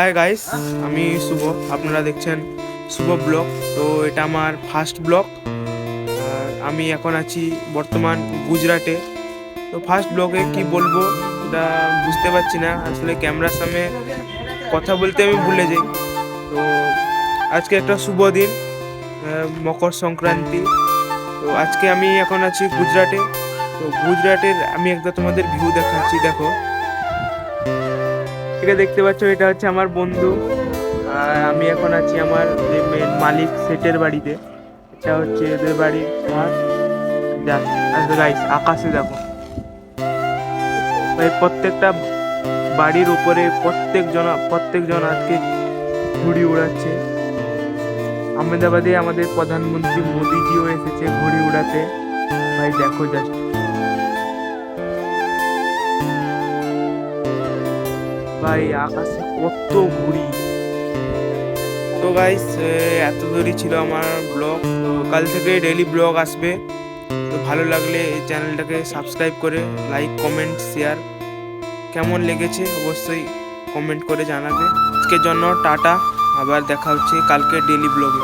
Hi guys, আমি শুভ। আপনারা দেখছেন শুভ ব্লগ। তো এটা আমার ফার্স্ট ব্লগ। আর আমি এখন আছি বর্তমান গুজরাটে। তো ফার্স্ট ব্লগে কি বলবো ওটা বুঝতে পারছি না, আসলে ক্যামেরার সামনে কথা বলতে আমি ভুলে যাই। তো আজকে একটা শুভ দিন, মকর সংক্রান্তি। তো আজকে আমি এখন আছি গুজরাটে। তো গুজরাটের আমি একটা তোমাদের ভিউ দেখাচ্ছি, দেখো। এটা দেখতে পাচ্ছ, এটা হচ্ছে আমার বন্ধু। আর আমি এখন আছি আমার যে মেন মালিক সেটের বাড়িতে। এটা হচ্ছে এদের বাড়ির ছাদ। যা গাইস, আকাশে দেখো ভাই, প্রত্যেকটা বাড়ির উপরে প্রত্যেকজন আজকে ঘুড়ি উড়াচ্ছে। আহমেদাবাদে আমাদের প্রধানমন্ত্রী মোদিজিও এসেছে ঘুড়ি উড়াতে। ভাই দেখো জাস্ট, ভাই আকাশে কত ঘুড়ি। তো গাইস, এত দূরই ছিল আমার ব্লগ। তো কাল থেকে ডেইলি ব্লগ আসবে। তো ভালো লাগলে এই চ্যানেলটাকে সাবস্ক্রাইব করে লাইক, কমেন্ট, শেয়ার। কেমন লেগেছে অবশ্যই কমেন্ট করে জানাবে। আজকের জন্য টাটা, আবার দেখা হচ্ছে কালকে ডেইলি ব্লগে।